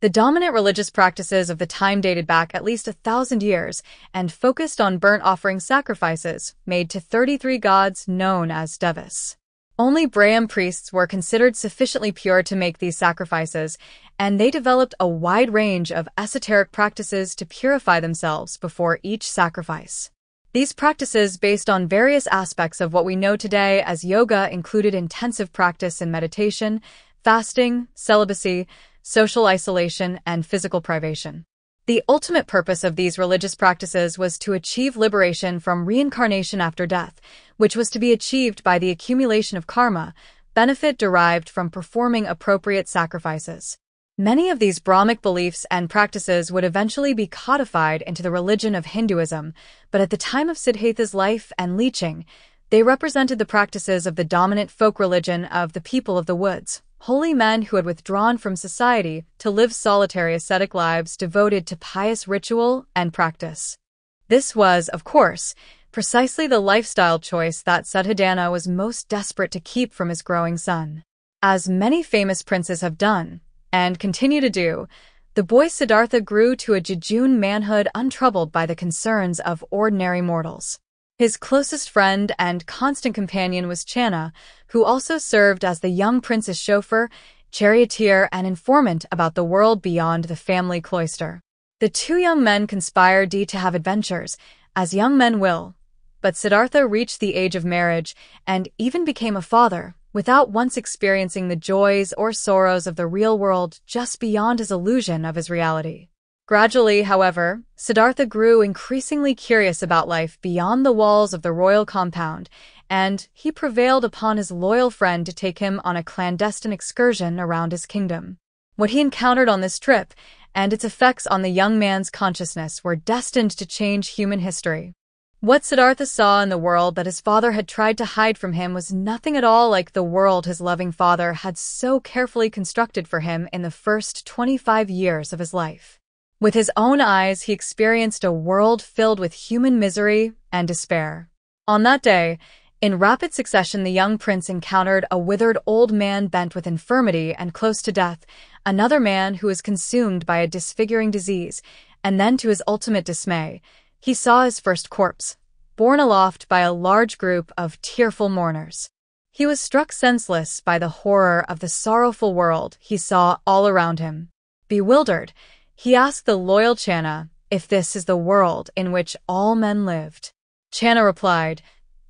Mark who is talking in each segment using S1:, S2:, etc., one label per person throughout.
S1: The dominant religious practices of the time dated back at least 1,000 years and focused on burnt offering sacrifices made to 33 gods known as devas. Only Brahmin priests were considered sufficiently pure to make these sacrifices, and they developed a wide range of esoteric practices to purify themselves before each sacrifice. These practices, based on various aspects of what we know today as yoga, included intensive practice in meditation, fasting, celibacy, social isolation, and physical privation. The ultimate purpose of these religious practices was to achieve liberation from reincarnation after death, which was to be achieved by the accumulation of karma, benefit derived from performing appropriate sacrifices. Many of these Brahmic beliefs and practices would eventually be codified into the religion of Hinduism, but at the time of Siddhartha's life and leeching, they represented the practices of the dominant folk religion of the people of the woods, holy men who had withdrawn from society to live solitary ascetic lives devoted to pious ritual and practice. This was, of course, precisely the lifestyle choice that Siddhartha was most desperate to keep from his growing son. As many famous princes have done, and continue to do, the boy Siddhartha grew to a jejune manhood untroubled by the concerns of ordinary mortals. His closest friend and constant companion was Channa, who also served as the young prince's chauffeur, charioteer, and informant about the world beyond the family cloister. The two young men conspired to have adventures, as young men will, but Siddhartha reached the age of marriage and even became a father, without once experiencing the joys or sorrows of the real world just beyond his illusion of his reality. Gradually, however, Siddhartha grew increasingly curious about life beyond the walls of the royal compound, and he prevailed upon his loyal friend to take him on a clandestine excursion around his kingdom. What he encountered on this trip and its effects on the young man's consciousness were destined to change human history. What Siddhartha saw in the world that his father had tried to hide from him was nothing at all like the world his loving father had so carefully constructed for him in the first 25 years of his life. With his own eyes, he experienced a world filled with human misery and despair. On that day, in rapid succession, the young prince encountered a withered old man bent with infirmity and close to death, another man who was consumed by a disfiguring disease, and then, to his ultimate dismay, he saw his first corpse, borne aloft by a large group of tearful mourners. He was struck senseless by the horror of the sorrowful world he saw all around him. Bewildered, he asked the loyal Channa if this is the world in which all men lived. Channa replied,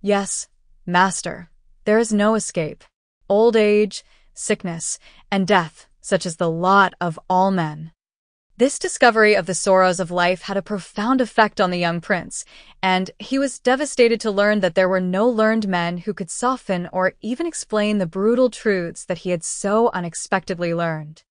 S1: "Yes, master, there is no escape. Old age, sickness, and death, such is the lot of all men." This discovery of the sorrows of life had a profound effect on the young prince, and he was devastated to learn that there were no learned men who could soften or even explain the brutal truths that he had so unexpectedly learned.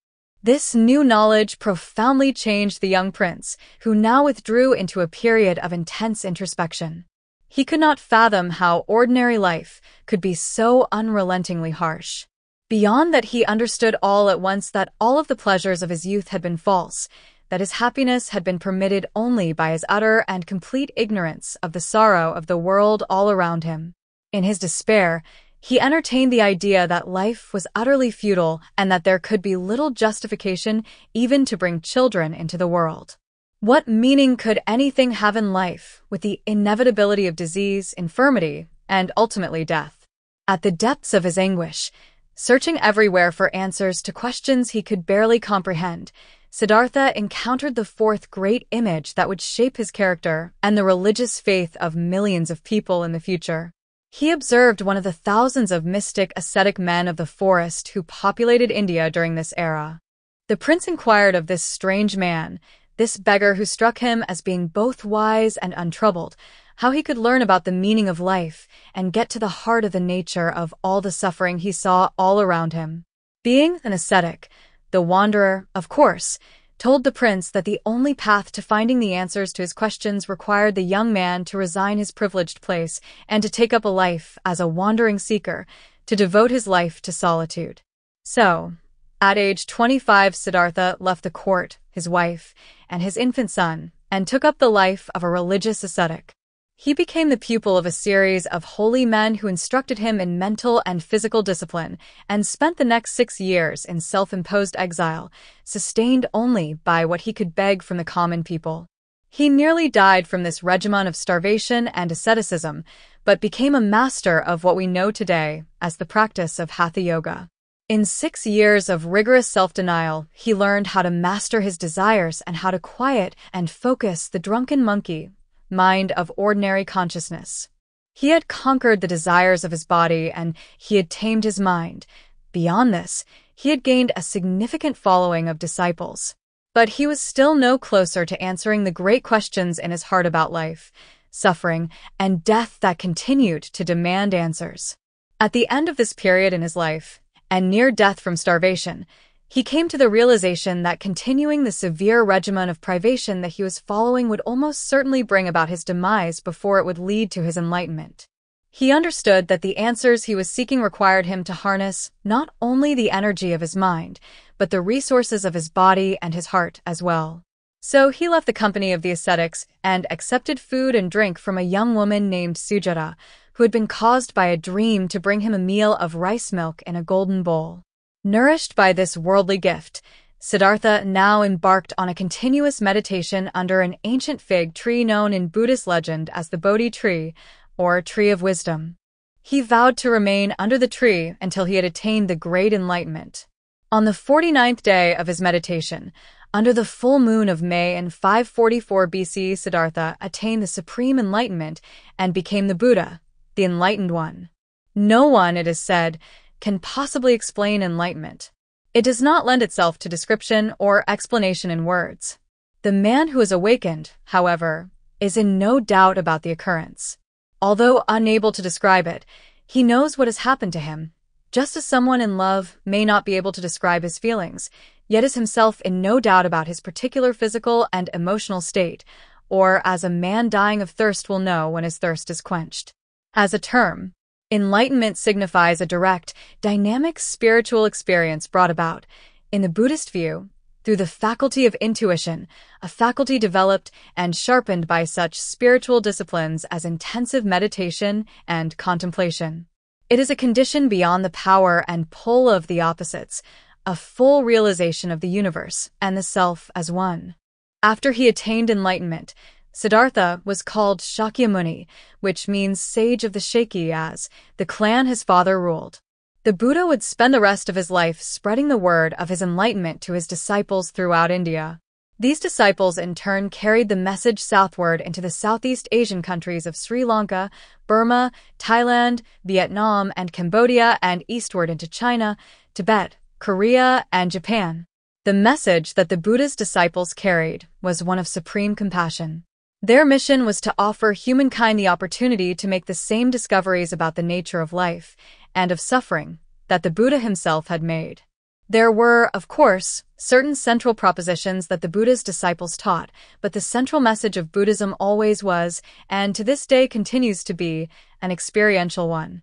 S1: This new knowledge profoundly changed the young prince, who now withdrew into a period of intense introspection. He could not fathom how ordinary life could be so unrelentingly harsh. Beyond that, he understood all at once that all of the pleasures of his youth had been false, that his happiness had been permitted only by his utter and complete ignorance of the sorrow of the world all around him. In his despair, he entertained the idea that life was utterly futile and that there could be little justification even to bring children into the world. What meaning could anything have in life with the inevitability of disease, infirmity, and ultimately death? At the depths of his anguish, searching everywhere for answers to questions he could barely comprehend, Siddhartha encountered the fourth great image that would shape his character and the religious faith of millions of people in the future. He observed one of the thousands of mystic ascetic men of the forest who populated India during this era. The prince inquired of this strange man, this beggar who struck him as being both wise and untroubled, how he could learn about the meaning of life and get to the heart of the nature of all the suffering he saw all around him. Being an ascetic, the wanderer, of course, told the prince that the only path to finding the answers to his questions required the young man to resign his privileged place and to take up a life as a wandering seeker, to devote his life to solitude. So, at age 25, Siddhartha left the court, his wife, and his infant son, and took up the life of a religious ascetic. He became the pupil of a series of holy men who instructed him in mental and physical discipline, and spent the next 6 years in self-imposed exile, sustained only by what he could beg from the common people. He nearly died from this regimen of starvation and asceticism, but became a master of what we know today as the practice of Hatha Yoga. In 6 years of rigorous self-denial, he learned how to master his desires and how to quiet and focus the drunken monkey mind of ordinary consciousness. He had conquered the desires of his body and he had tamed his mind. Beyond this, he had gained a significant following of disciples. But he was still no closer to answering the great questions in his heart about life, suffering, and death that continued to demand answers. At the end of this period in his life, and near death from starvation, he came to the realization that continuing the severe regimen of privation that he was following would almost certainly bring about his demise before it would lead to his enlightenment. He understood that the answers he was seeking required him to harness not only the energy of his mind, but the resources of his body and his heart as well. So he left the company of the ascetics and accepted food and drink from a young woman named Sujata, who had been caused by a dream to bring him a meal of rice milk in a golden bowl. Nourished by this worldly gift, Siddhartha now embarked on a continuous meditation under an ancient fig tree known in Buddhist legend as the Bodhi tree, or tree of wisdom. He vowed to remain under the tree until he had attained the great enlightenment. On the 49th day of his meditation, under the full moon of May in 544 BC, Siddhartha attained the supreme enlightenment and became the Buddha, the enlightened one. No one, it is said, can possibly explain enlightenment. It does not lend itself to description or explanation in words. The man who is awakened, however, is in no doubt about the occurrence. Although unable to describe it, he knows what has happened to him. Just as someone in love may not be able to describe his feelings, yet is himself in no doubt about his particular physical and emotional state, or as a man dying of thirst will know when his thirst is quenched. As a term, enlightenment signifies a direct, dynamic spiritual experience brought about, in the Buddhist view, through the faculty of intuition, a faculty developed and sharpened by such spiritual disciplines as intensive meditation and contemplation. It is a condition beyond the power and pull of the opposites, a full realization of the universe and the self as one. After he attained enlightenment, Siddhartha was called Shakyamuni, which means sage of the Shaki, as the clan his father ruled. The Buddha would spend the rest of his life spreading the word of his enlightenment to his disciples throughout India. These disciples in turn carried the message southward into the Southeast Asian countries of Sri Lanka, Burma, Thailand, Vietnam, and Cambodia, and eastward into China, Tibet, Korea, and Japan. The message that the Buddha's disciples carried was one of supreme compassion. Their mission was to offer humankind the opportunity to make the same discoveries about the nature of life and of suffering that the Buddha himself had made. There were, of course, certain central propositions that the Buddha's disciples taught, but the central message of Buddhism always was, and to this day continues to be, an experiential one.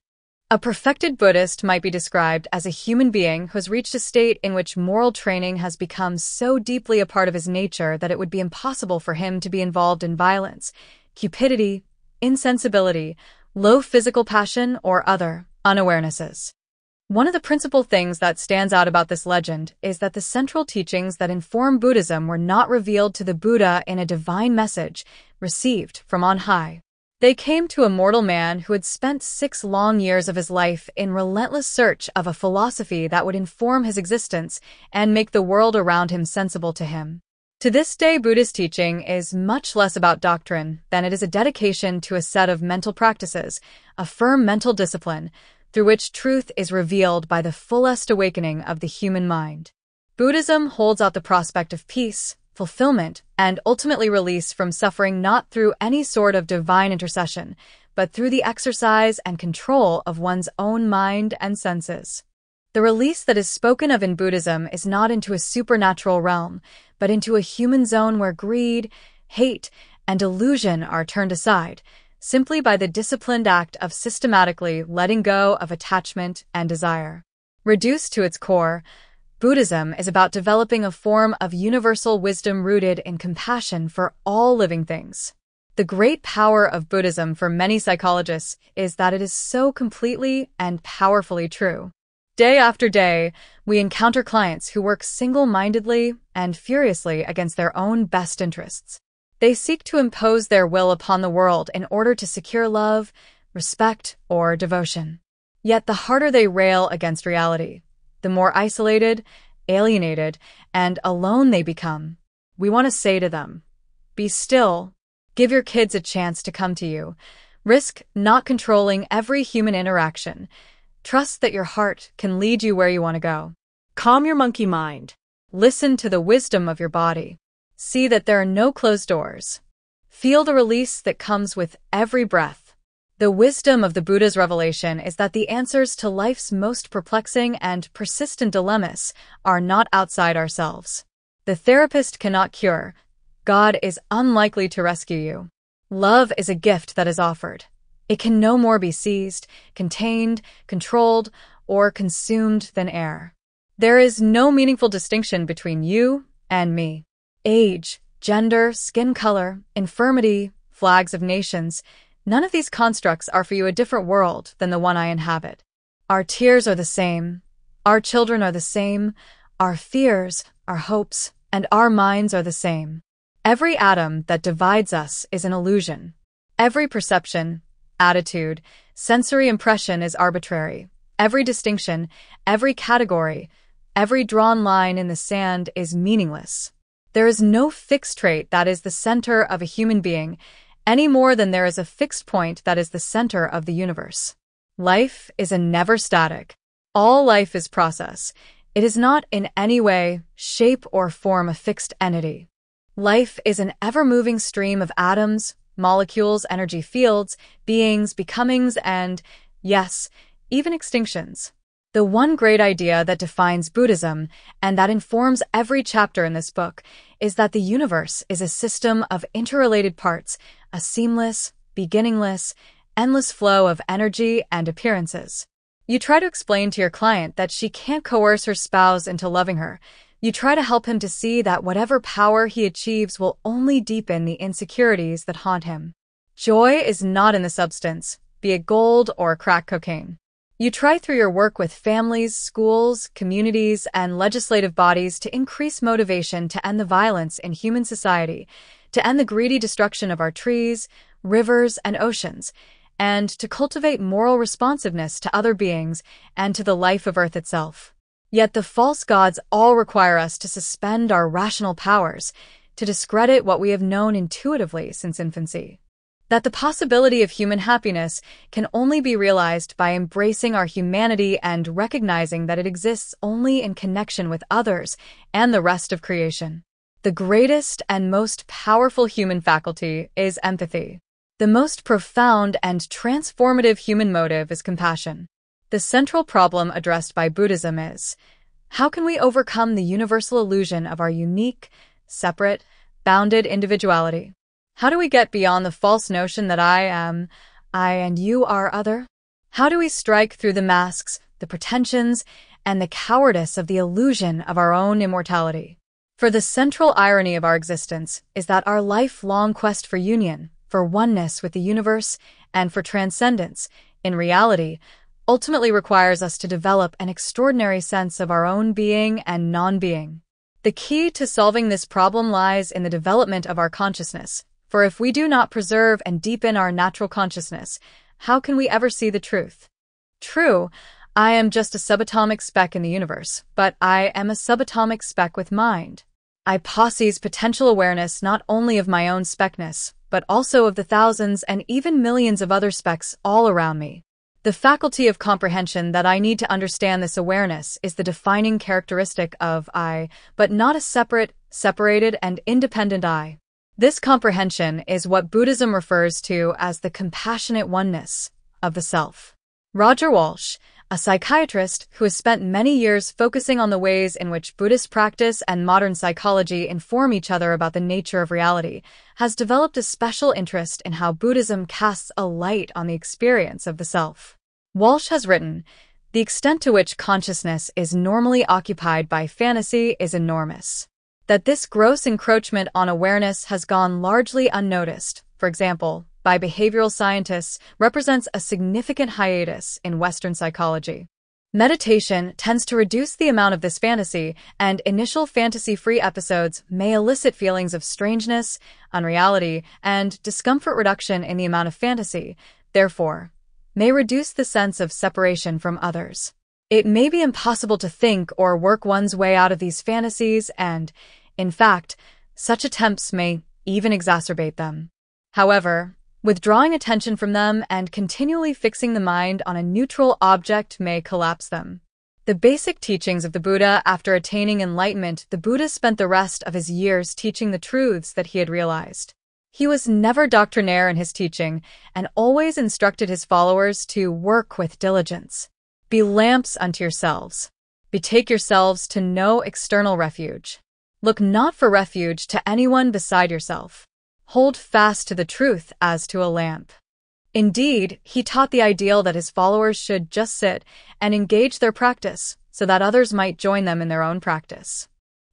S1: A perfected Buddhist might be described as a human being who has reached a state in which moral training has become so deeply a part of his nature that it would be impossible for him to be involved in violence, cupidity, insensibility, low physical passion, or other unawarenesses. One of the principal things that stands out about this legend is that the central teachings that inform Buddhism were not revealed to the Buddha in a divine message received from on high. They came to a mortal man who had spent 6 long years of his life in relentless search of a philosophy that would inform his existence and make the world around him sensible to him. To this day, Buddhist teaching is much less about doctrine than it is a dedication to a set of mental practices, a firm mental discipline, through which truth is revealed by the fullest awakening of the human mind. Buddhism holds out the prospect of peace, fulfillment, and ultimately release from suffering not through any sort of divine intercession, but through the exercise and control of one's own mind and senses. The release that is spoken of in Buddhism is not into a supernatural realm, but into a human zone where greed, hate, and illusion are turned aside, simply by the disciplined act of systematically letting go of attachment and desire. Reduced to its core, Buddhism is about developing a form of universal wisdom rooted in compassion for all living things. The great power of Buddhism for many psychologists is that it is so completely and powerfully true. Day after day, we encounter clients who work single-mindedly and furiously against their own best interests. They seek to impose their will upon the world in order to secure love, respect, or devotion. Yet the harder they rail against reality, the more isolated, alienated, and alone they become. We want to say to them, be still. Give your kids a chance to come to you. Risk not controlling every human interaction. Trust that your heart can lead you where you want to go.
S2: Calm your monkey mind.
S1: Listen to the wisdom of your body. See that there are no closed doors. Feel the release that comes with every breath. The wisdom of the Buddha's revelation is that the answers to life's most perplexing and persistent dilemmas are not outside ourselves. The therapist cannot cure. God is unlikely to rescue you. Love is a gift that is offered. It can no more be seized, contained, controlled, or consumed than air. There is no meaningful distinction between you and me. Age, gender, skin color, infirmity, flags of nations, none of these constructs are for you a different world than the one I inhabit. Our tears are the same. Our children are the same. Our fears, our hopes, and our minds are the same. Every atom that divides us is an illusion. Every perception, attitude, sensory impression is arbitrary. Every distinction, every category, every drawn line in the sand is meaningless. There is no fixed trait that is the center of a human being, any more than there is a fixed point that is the center of the universe. Life is a never static. All life is process. It is not in any way, shape, or form a fixed entity. Life is an ever-moving stream of atoms, molecules, energy fields, beings, becomings, and, yes, even extinctions. The one great idea that defines Buddhism, and that informs every chapter in this book, is that the universe is a system of interrelated parts, a seamless, beginningless, endless flow of energy and appearances. You try to explain to your client that she can't coerce her spouse into loving her. You try to help him to see that whatever power he achieves will only deepen the insecurities that haunt him. Joy is not in the substance, be it gold or crack cocaine. You try through your work with families, schools, communities, and legislative bodies to increase motivation to end the violence in human society, to end the greedy destruction of our trees, rivers, and oceans, and to cultivate moral responsiveness to other beings and to the life of Earth itself. Yet the false gods all require us to suspend our rational powers, to discredit what we have known intuitively since infancy. That the possibility of human happiness can only be realized by embracing our humanity and recognizing that it exists only in connection with others and the rest of creation. The greatest and most powerful human faculty is empathy. The most profound and transformative human motive is compassion. The central problem addressed by Buddhism is, how can we overcome the universal illusion of our unique, separate, bounded individuality? How do we get beyond the false notion that I and you are other? How do we strike through the masks, the pretensions, and the cowardice of the illusion of our own immortality? For the central irony of our existence is that our lifelong quest for union, for oneness with the universe, and for transcendence, in reality, ultimately requires us to develop an extraordinary sense of our own being and non-being. The key to solving this problem lies in the development of our consciousness, for if we do not preserve and deepen our natural consciousness, how can we ever see the truth? True, I am just a subatomic speck in the universe, but I am a subatomic speck with mind. I possess potential awareness not only of my own speckness, but also of the thousands and even millions of other specks all around me. The faculty of comprehension that I need to understand this awareness is the defining characteristic of I, but not a separate, separated, and independent I. This comprehension is what Buddhism refers to as the compassionate oneness of the self. Roger Walsh, a psychiatrist who has spent many years focusing on the ways in which Buddhist practice and modern psychology inform each other about the nature of reality, has developed a special interest in how Buddhism casts a light on the experience of the self. Walsh has written, "The extent to which consciousness is normally occupied by fantasy is enormous. That this gross encroachment on awareness has gone largely unnoticed, for example, by behavioral scientists, represents a significant hiatus in Western psychology. Meditation tends to reduce the amount of this fantasy, and initial fantasy-free episodes may elicit feelings of strangeness, unreality, and discomfort. Reduction in the amount of fantasy, therefore, may reduce the sense of separation from others. It may be impossible to think or work one's way out of these fantasies, and, in fact, such attempts may even exacerbate them. However, withdrawing attention from them and continually fixing the mind on a neutral object may collapse them. The basic teachings of the Buddha. After attaining enlightenment, the Buddha spent the rest of his years teaching the truths that he had realized. He was never doctrinaire in his teaching and always instructed his followers to work with diligence. Be lamps unto yourselves. Betake yourselves to no external refuge. Look not for refuge to anyone beside yourself. Hold fast to the truth as to a lamp. Indeed, he taught the ideal that his followers should just sit and engage their practice so that others might join them in their own practice.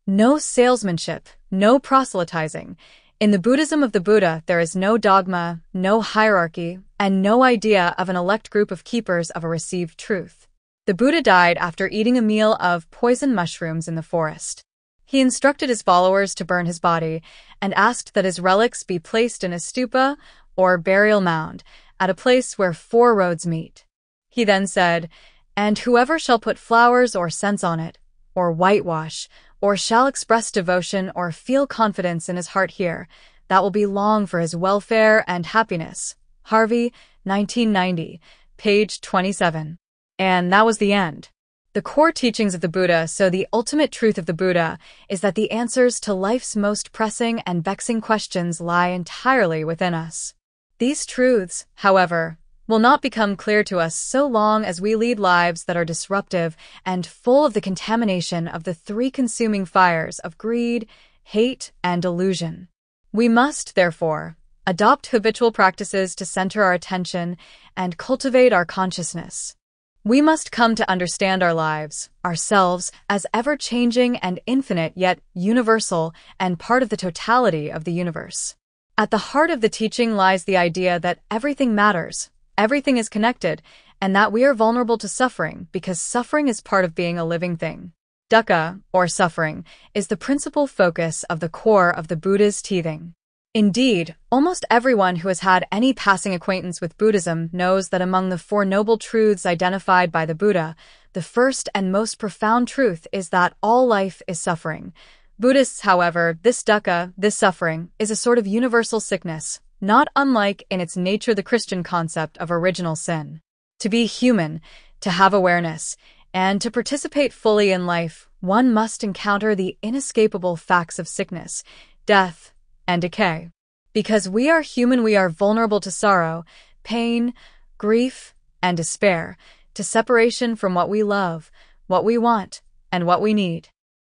S1: No salesmanship, no proselytizing. In the Buddhism of the Buddha, there is no dogma, no hierarchy, and no idea of an elect group of keepers of a received truth. The Buddha died after eating a meal of poison mushrooms in the forest. He instructed his followers to burn his body and asked that his relics be placed in a stupa, or burial mound, at a place where 4 roads meet. He then said, "And whoever shall put flowers or scents on it, or whitewash, or shall express devotion or feel confidence in his heart here, that will be long for his welfare and happiness." Harvey, 1990, page 27. And that was the end. The core teachings of the Buddha. So the ultimate truth of the Buddha is that the answers to life's most pressing and vexing questions lie entirely within us. These truths, however, will not become clear to us so long as we lead lives that are disruptive and full of the contamination of the 3 consuming fires of greed, hate, and delusion. We must, therefore, adopt habitual practices to center our attention and cultivate our consciousness. We must come to understand our lives, ourselves, as ever-changing and infinite yet universal and part of the totality of the universe. At the heart of the teaching lies the idea that everything matters, everything is connected, and that we are vulnerable to suffering because suffering is part of being a living thing. Dukkha, or suffering, is the principal focus of the core of the Buddha's teaching. Indeed, almost everyone who has had any passing acquaintance with Buddhism knows that among the 4 noble truths identified by the Buddha, the first and most profound truth is that all life is suffering. Buddhists, however, this dukkha, this suffering, is a sort of universal sickness, not unlike in its nature the Christian concept of original sin. To be human, to have awareness, and to participate fully in life, one must encounter the inescapable facts of sickness, death, and decay. Because we are human, we are vulnerable to sorrow, pain, grief, and despair, to separation from what we love, what we want, and what we need.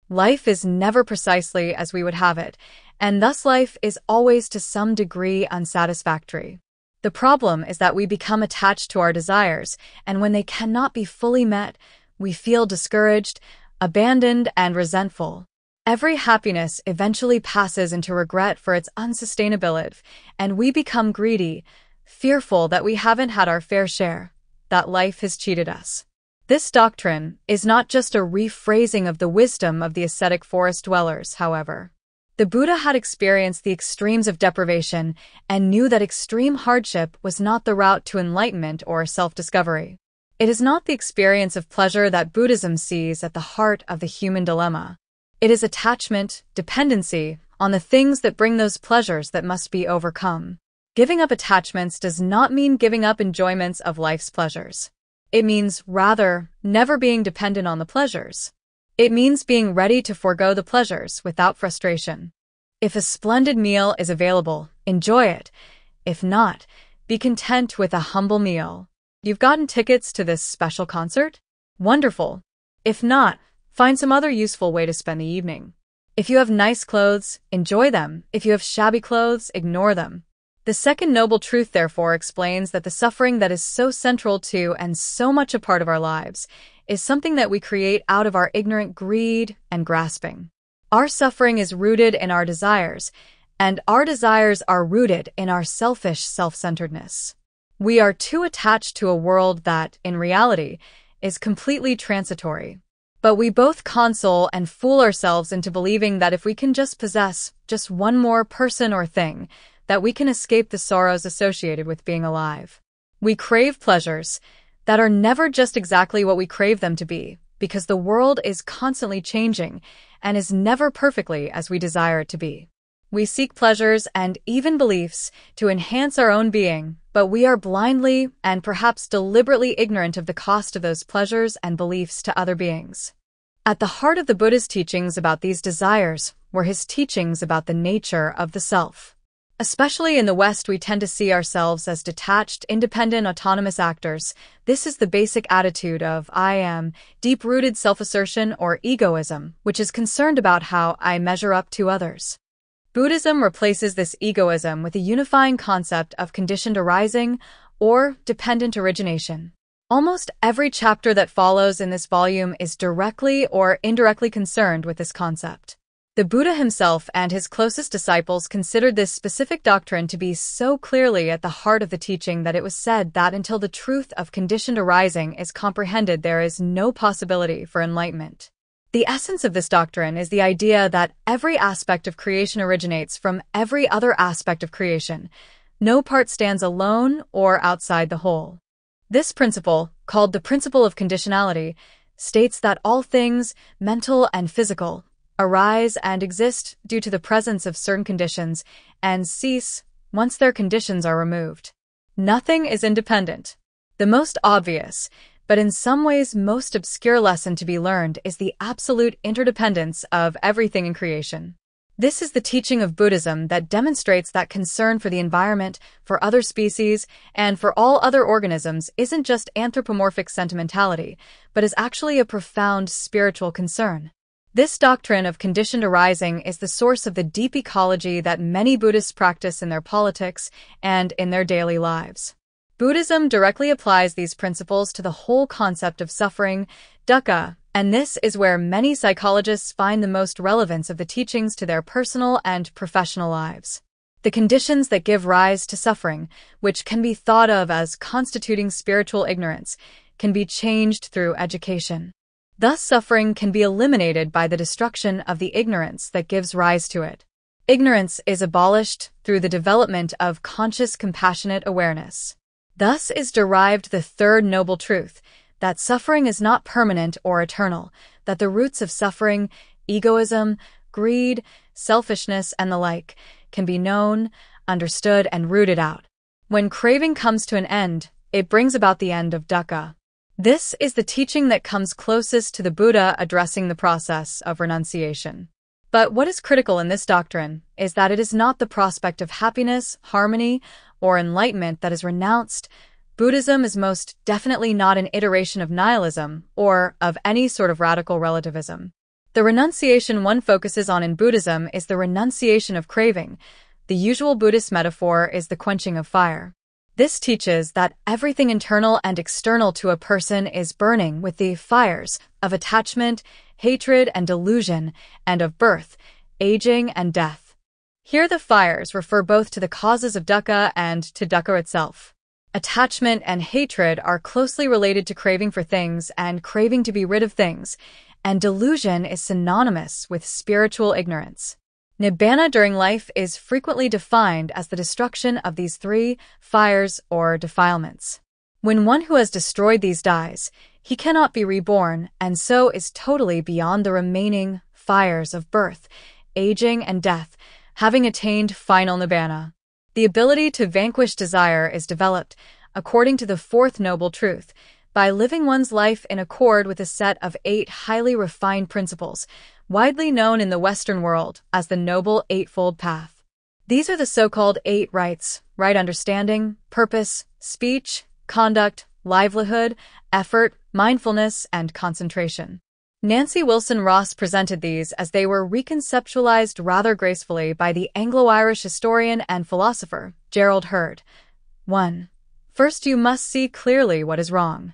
S1: Life is never precisely as we would have it, and thus life is always to some degree unsatisfactory. The problem is that we become attached to our desires, and when they cannot be fully met, we feel discouraged, abandoned, and resentful. Every happiness eventually passes into regret for its unsustainability, and we become greedy, fearful that we haven't had our fair share, that life has cheated us. This doctrine is not just a rephrasing of the wisdom of the ascetic forest dwellers, however. The Buddha had experienced the extremes of deprivation and knew that extreme hardship was not the route to enlightenment or self-discovery. It is not the experience of pleasure that Buddhism sees at the heart of the human dilemma. It is attachment, dependency, on the things that bring those pleasures that must be overcome. Giving up attachments does not mean giving up enjoyments of life's pleasures. It means, rather, never being dependent on the pleasures. It means being ready to forego the pleasures without frustration. If a splendid meal is available, enjoy it. If not, be content with a humble meal. You've gotten tickets to this special concert? Wonderful. If not, find some other useful way to spend the evening. If you have nice clothes, enjoy them. If you have shabby clothes, ignore them. The second noble truth, therefore, explains that the suffering that is so central to and so much a part of our lives is something that we create out of our ignorant greed and grasping. Our suffering is rooted in our desires, and our desires are rooted in our selfish self-centeredness. We are too attached to a world that, in reality, is completely transitory. But we both console and fool ourselves into believing that if we can just possess just one more person or thing, that we can escape the sorrows associated with being alive. We crave pleasures that are never just exactly what we crave them to be, because the world is constantly changing and is never perfectly as we desire it to be. We seek pleasures and even beliefs to enhance our own being, but we are blindly and perhaps deliberately ignorant of the cost of those pleasures and beliefs to other beings. At the heart of the Buddha's teachings about these desires were his teachings about the nature of the self. Especially in the West, we tend to see ourselves as detached, independent, autonomous actors. This is the basic attitude of I am, deep-rooted self-assertion or egoism, which is concerned about how I measure up to others. Buddhism replaces this egoism with a unifying concept of conditioned arising or dependent origination. Almost every chapter that follows in this volume is directly or indirectly concerned with this concept. The Buddha himself and his closest disciples considered this specific doctrine to be so clearly at the heart of the teaching that it was said that until the truth of conditioned arising is comprehended, there is no possibility for enlightenment. The essence of this doctrine is the idea that every aspect of creation originates from every other aspect of creation. No part stands alone or outside the whole. This principle, called the principle of conditionality, states that all things, mental and physical, arise and exist due to the presence of certain conditions and cease once their conditions are removed. Nothing is independent. The most obvious, but in some ways most obscure lesson to be learned is the absolute interdependence of everything in creation. This is the teaching of Buddhism that demonstrates that concern for the environment, for other species, and for all other organisms isn't just anthropomorphic sentimentality, but is actually a profound spiritual concern. This doctrine of conditioned arising is the source of the deep ecology that many Buddhists practice in their politics and in their daily lives. Buddhism directly applies these principles to the whole concept of suffering, dukkha, and this is where many psychologists find the most relevance of the teachings to their personal and professional lives. The conditions that give rise to suffering, which can be thought of as constituting spiritual ignorance, can be changed through education. Thus, suffering can be eliminated by the destruction of the ignorance that gives rise to it. Ignorance is abolished through the development of conscious, compassionate awareness. Thus is derived the third noble truth, that suffering is not permanent or eternal, that the roots of suffering, egoism, greed, selfishness, and the like, can be known, understood, and rooted out. When craving comes to an end, it brings about the end of dukkha. This is the teaching that comes closest to the Buddha addressing the process of renunciation. But what is critical in this doctrine is that it is not the prospect of happiness, harmony, or enlightenment that is renounced. Buddhism is most definitely not an iteration of nihilism or of any sort of radical relativism. The renunciation one focuses on in Buddhism is the renunciation of craving. The usual Buddhist metaphor is the quenching of fire. This teaches that everything internal and external to a person is burning with the fires of attachment, hatred, and delusion, and of birth, aging, and death. Here the fires refer both to the causes of dukkha and to dukkha itself. Attachment and hatred are closely related to craving for things and craving to be rid of things, and delusion is synonymous with spiritual ignorance. Nibbana during life is frequently defined as the destruction of these three fires or defilements. When one who has destroyed these dies, he cannot be reborn and so is totally beyond the remaining fires of birth, aging, and death, having attained final nibbana. The ability to vanquish desire is developed, according to the fourth noble truth, by living one's life in accord with a set of 8 highly refined principles, widely known in the Western world as the Noble Eightfold Path. These are the so-called 8 rights: right understanding, purpose, speech, conduct, livelihood, effort, mindfulness, and concentration. Nancy Wilson Ross presented these as they were reconceptualized rather gracefully by the Anglo-Irish historian and philosopher Gerald Heard. 1. First, you must see clearly what is wrong.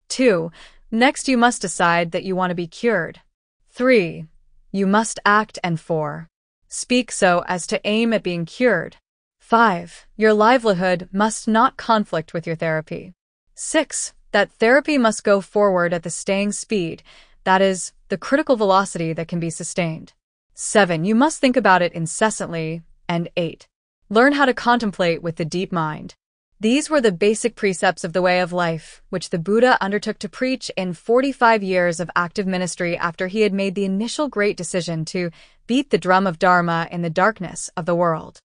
S1: 2. Next, you must decide that you want to be cured. 3. You must act, and 4. Speak so as to aim at being cured. 5. Your livelihood must not conflict with your therapy. 6. That therapy must go forward at the staying speed, that is, the critical velocity that can be sustained. 7. You must think about it incessantly. And 8. Learn how to contemplate with the deep mind. These were the basic precepts of the way of life, which the Buddha undertook to preach in 45 years of active ministry after he had made the initial great decision to beat the drum of Dharma in the darkness of the world.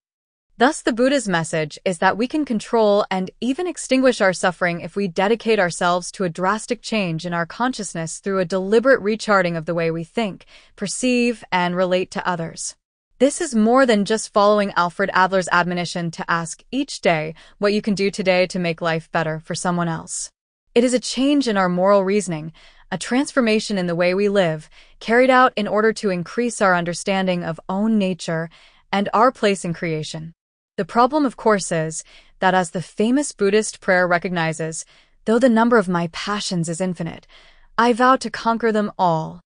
S1: Thus, the Buddha's message is that we can control and even extinguish our suffering if we dedicate ourselves to a drastic change in our consciousness through a deliberate recharting of the way we think, perceive, and relate to others. This is more than just following Alfred Adler's admonition to ask each day what you can do today to make life better for someone else. It is a change in our moral reasoning, a transformation in the way we live, carried out in order to increase our understanding of own nature and our place in creation. The problem, of course, is that, as the famous Buddhist prayer recognizes, though the number of my passions is infinite, I vow to conquer them all.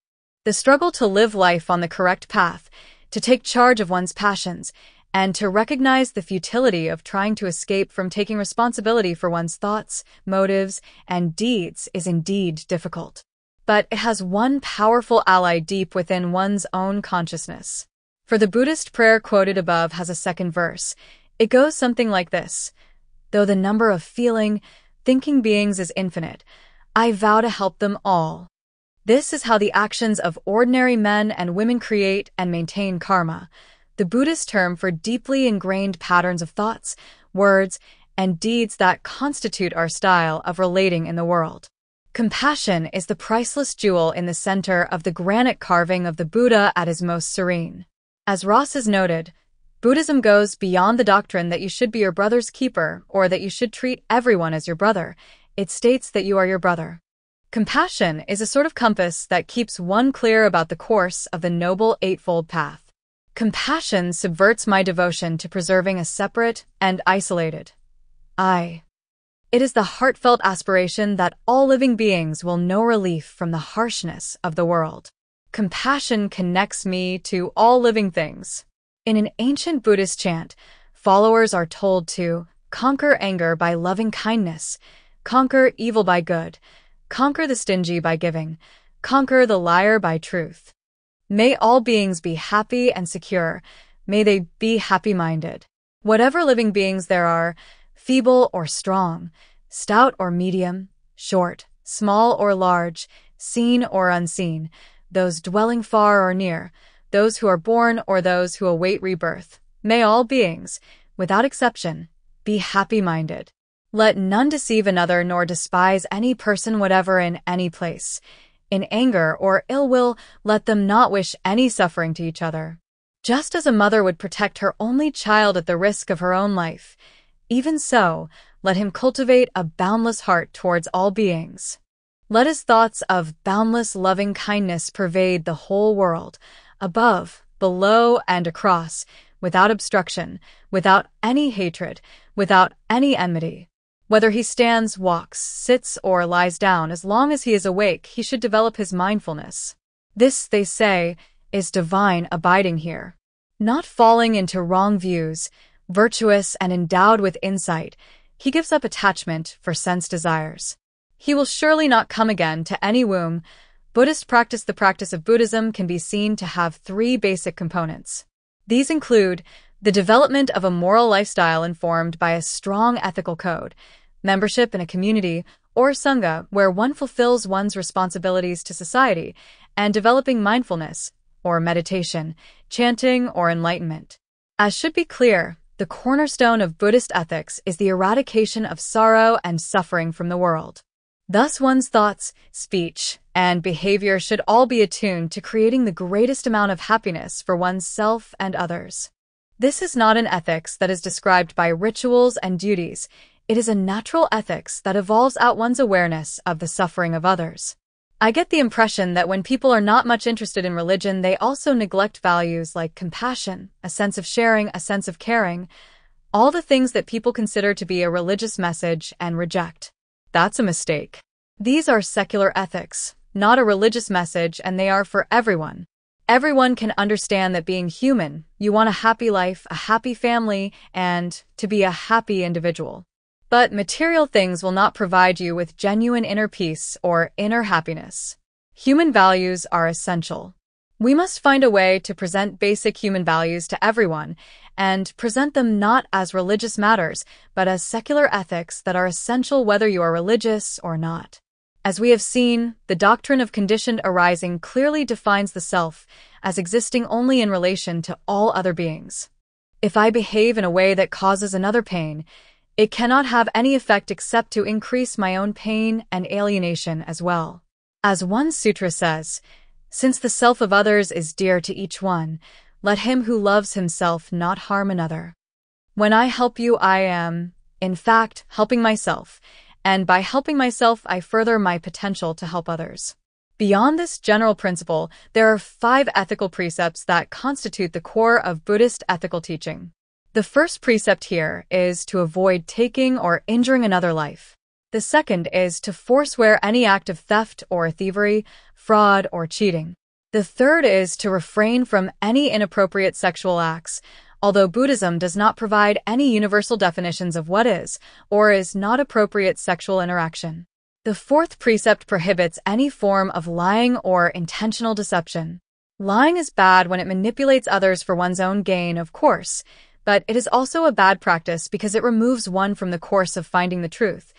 S1: The struggle to live life on the correct path, to take charge of one's passions, and to recognize the futility of trying to escape from taking responsibility for one's thoughts, motives, and deeds is indeed difficult. But it has one powerful ally deep within one's own consciousness. For the Buddhist prayer quoted above has a second verse. It goes something like this: though the number of feeling, thinking beings is infinite, I vow to help them all. This is how the actions of ordinary men and women create and maintain karma, the Buddhist term for deeply ingrained patterns of thoughts, words, and deeds that constitute our style of relating in the world. Compassion is the priceless jewel in the center of the granite carving of the Buddha at his most serene. As Ross has noted, Buddhism goes beyond the doctrine that you should be your brother's keeper or that you should treat everyone as your brother. It states that you are your brother. Compassion is a sort of compass that keeps one clear about the course of the Noble Eightfold Path. Compassion subverts my devotion to preserving a separate and isolated I. It is the heartfelt aspiration that all living beings will know relief from the harshness of the world. Compassion connects me to all living things. In an ancient Buddhist chant, followers are told to conquer anger by loving kindness, conquer evil by good, conquer the stingy by giving, conquer the liar by truth. May all beings be happy and secure. May they be happy-minded. Whatever living beings there are, feeble or strong, stout or medium, short, small or large, seen or unseen, those dwelling far or near, those who are born or those who await rebirth, may all beings, without exception, be happy-minded. Let none deceive another nor despise any person whatever in any place. In anger or ill will, let them not wish any suffering to each other. Just as a mother would protect her only child at the risk of her own life, even so, let him cultivate a boundless heart towards all beings. Let his thoughts of boundless loving kindness pervade the whole world, above, below, and across, without obstruction, without any hatred, without any enmity. Whether he stands, walks, sits, or lies down, as long as he is awake, he should develop his mindfulness. This, they say, is divine abiding here. Not falling into wrong views, virtuous and endowed with insight, he gives up attachment for sense desires. He will surely not come again to any womb. Buddhist practice. The practice of Buddhism can be seen to have three basic components. These include the development of a moral lifestyle informed by a strong ethical code, membership in a community or sangha where one fulfills one's responsibilities to society, and developing mindfulness, or meditation, chanting, or enlightenment. As should be clear, the cornerstone of Buddhist ethics is the eradication of sorrow and suffering from the world. Thus, one's thoughts, speech, and behavior should all be attuned to creating the greatest amount of happiness for oneself and others. This is not an ethics that is described by rituals and duties. It is a natural ethics that evolves out one's awareness of the suffering of others. I get the impression that when people are not much interested in religion, they also neglect values like compassion, a sense of sharing, a sense of caring, all the things that people consider to be a religious message and reject. That's a mistake. These are secular ethics, not a religious message, and they are for everyone. Everyone can understand that being human, you want a happy life, a happy family, and to be a happy individual. But material things will not provide you with genuine inner peace or inner happiness. Human values are essential. We must find a way to present basic human values to everyone and present them not as religious matters, but as secular ethics that are essential whether you are religious or not. As we have seen, the doctrine of conditioned arising clearly defines the self as existing only in relation to all other beings. If I behave in a way that causes another pain, it cannot have any effect except to increase my own pain and alienation as well. As one sutra says, since the self of others is dear to each one, let him who loves himself not harm another. When I help you, I am, in fact, helping myself, and by helping myself, I further my potential to help others. Beyond this general principle, there are 5 ethical precepts that constitute the core of Buddhist ethical teaching. The first precept here is to avoid taking or injuring another life. The second is to forswear any act of theft or thievery, fraud, or cheating. The third is to refrain from any inappropriate sexual acts, although Buddhism does not provide any universal definitions of what is or is not appropriate sexual interaction. The fourth precept prohibits any form of lying or intentional deception. Lying is bad when it manipulates others for one's own gain, of course, but it is also a bad practice because it removes one from the course of finding the truth.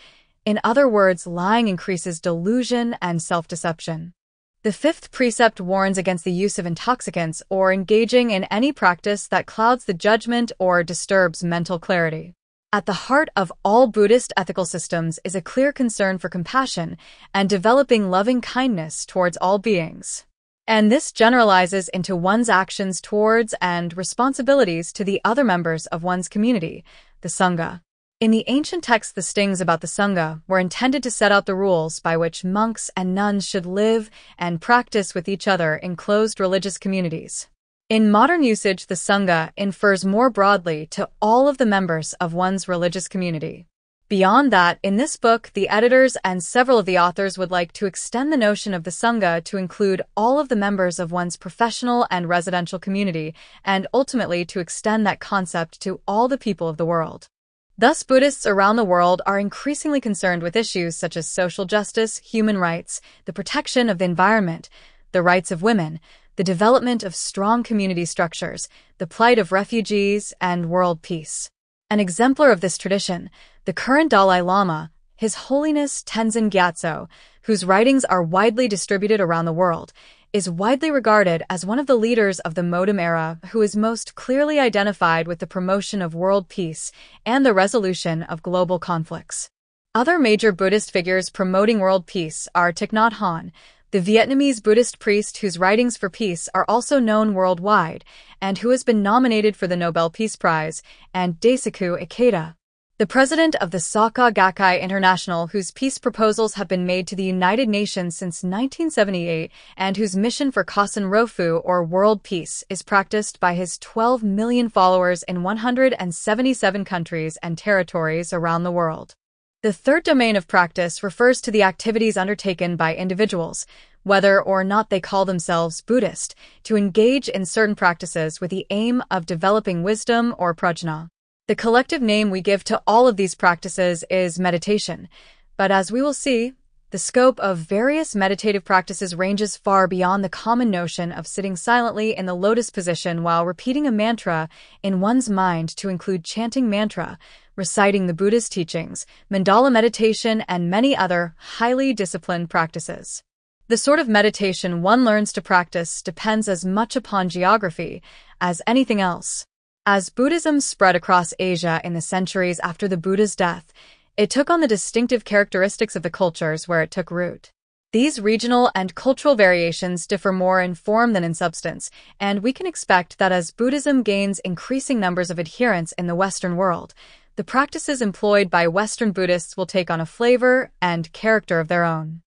S1: In other words, lying increases delusion and self-deception. The fifth precept warns against the use of intoxicants or engaging in any practice that clouds the judgment or disturbs mental clarity. At the heart of all Buddhist ethical systems is a clear concern for compassion and developing loving kindness towards all beings. And this generalizes into one's actions towards and responsibilities to the other members of one's community, the Sangha. In the ancient texts, the stings about the Sangha were intended to set out the rules by which monks and nuns should live and practice with each other in closed religious communities. In modern usage, the Sangha infers more broadly to all of the members of one's religious community. Beyond that, in this book, the editors and several of the authors would like to extend the notion of the Sangha to include all of the members of one's professional and residential community, and ultimately to extend that concept to all the people of the world. Thus, Buddhists around the world are increasingly concerned with issues such as social justice, human rights, the protection of the environment, the rights of women, the development of strong community structures, the plight of refugees, and world peace. An exemplar of this tradition, the current Dalai Lama, His Holiness Tenzin Gyatso, whose writings are widely distributed around the world, is widely regarded as one of the leaders of the modern era who is most clearly identified with the promotion of world peace and the resolution of global conflicts. Other major Buddhist figures promoting world peace are Thich Nhat Hanh, the Vietnamese Buddhist priest whose writings for peace are also known worldwide and who has been nominated for the Nobel Peace Prize, and Daisaku Ikeda, the president of the Soka Gakkai International, whose peace proposals have been made to the United Nations since 1978 and whose mission for Kasen Rofu, or world peace, is practiced by his 12 million followers in 177 countries and territories around the world. The third domain of practice refers to the activities undertaken by individuals, whether or not they call themselves Buddhist, to engage in certain practices with the aim of developing wisdom or prajna. The collective name we give to all of these practices is meditation, but as we will see, the scope of various meditative practices ranges far beyond the common notion of sitting silently in the lotus position while repeating a mantra in one's mind to include chanting mantra, reciting the Buddha's teachings, mandala meditation, and many other highly disciplined practices. The sort of meditation one learns to practice depends as much upon geography as anything else. As Buddhism spread across Asia in the centuries after the Buddha's death, it took on the distinctive characteristics of the cultures where it took root. These regional and cultural variations differ more in form than in substance, and we can expect that as Buddhism gains increasing numbers of adherents in the Western world, the practices employed by Western Buddhists will take on a flavor and character of their own.